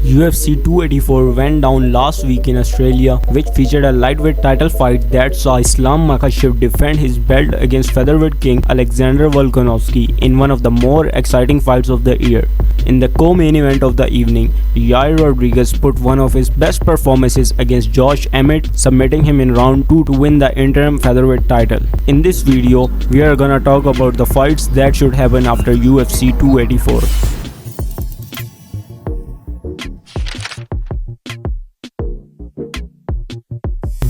UFC 284 went down last week in Australia, which featured a lightweight title fight that saw Makhachev defend his belt against featherweight king Alexander Volkanovski in one of the more exciting fights of the year. In the co-main event of the evening, Yair Rodriguez put one of his best performances against Josh Emmett, submitting him in round 2 to win the interim featherweight title. In this video, we are gonna talk about the fights that should happen after UFC 284.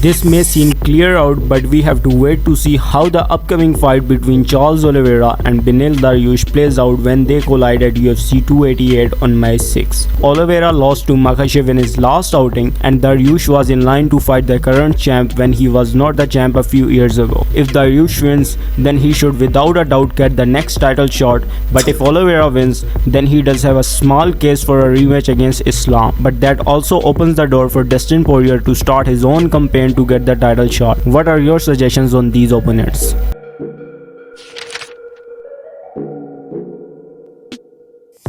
This may seem clear out, but we have to wait to see how the upcoming fight between Charles Oliveira and Beneil Dariush plays out when they collide at UFC 288 on May 6. Oliveira lost to Makhachev in his last outing, and Dariush was in line to fight the current champ when he was not the champ a few years ago. If Dariush wins, then he should without a doubt get the next title shot, but if Oliveira wins, then he does have a small case for a rematch against Islam. But that also opens the door for Dustin Poirier to start his own campaign to get the title shot. What are your suggestions on these opponents?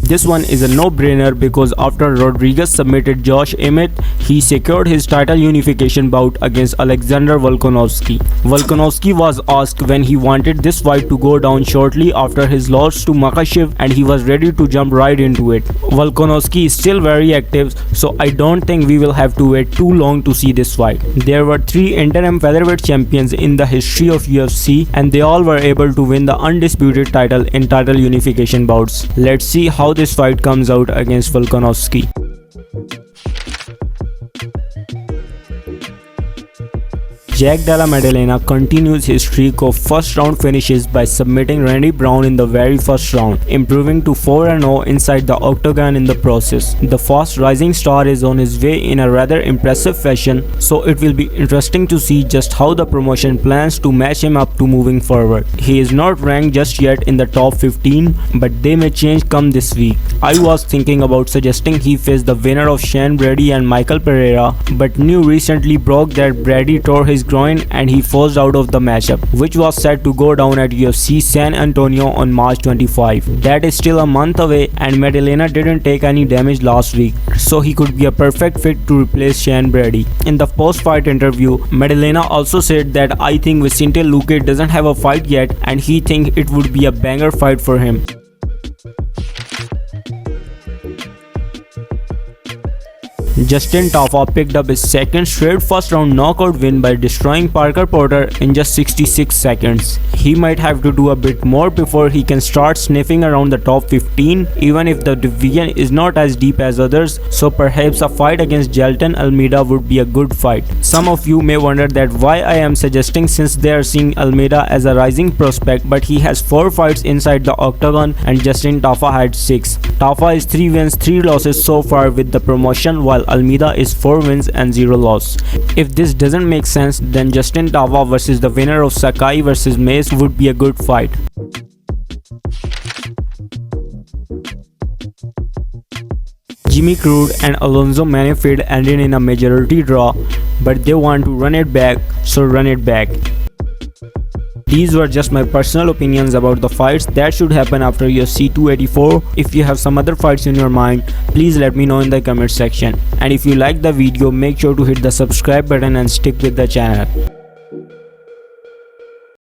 This one is a no-brainer because after Rodriguez submitted Josh Emmett, he secured his title unification bout against Alexander Volkanovski. Volkanovski was asked when he wanted this fight to go down shortly after his loss to Makhachev, and he was ready to jump right into it. Volkanovski is still very active, so I don't think we will have to wait too long to see this fight. There were 3 interim featherweight champions in the history of UFC, and they all were able to win the undisputed title in title unification bouts. Let's see how this fight comes out against Volkanovski. Della Maddalena continues his streak of first round finishes by submitting Randy Brown in the very first round, improving to 4-0 inside the octagon in the process. The fast rising star is on his way in a rather impressive fashion, so it will be interesting to see just how the promotion plans to match him up to moving forward. He is not ranked just yet in the top 15, but they may change come this week. I was thinking about suggesting he face the winner of Shane Brady and Michael Pereira, but news recently broke that Brady tore his groin and he forced out of the matchup, which was set to go down at UFC San Antonio on March 25. That is still a month away, and Maddalena didn't take any damage last week, so he could be a perfect fit to replace Shane Brady. In the post-fight interview, Maddalena also said that I think Vicente Luque doesn't have a fight yet, and he thinks it would be a banger fight for him. Justin Tafa picked up his second straight first-round knockout win by destroying Parker Porter in just 66 seconds. He might have to do a bit more before he can start sniffing around the top 15, even if the division is not as deep as others, so perhaps a fight against Jailton Almeida would be a good fight. Some of you may wonder that why I am suggesting, since they are seeing Almeida as a rising prospect, but he has 4 fights inside the octagon and Justin Tafa had 6. Tafa is 3 wins, 3 losses so far with the promotion, while Almeida is 4 wins and 0 loss. If this doesn't make sense, then Justin Tafa versus the winner of Sakai versus Mace would be a good fight. Jimmy Crute and Alonzo Mennifield ended in a majority draw, but they want to run it back, so run it back. These were just my personal opinions about the fights that should happen after UFC 284. If you have some other fights in your mind, please let me know in the comment section. And if you like the video, make sure to hit the subscribe button and stick with the channel.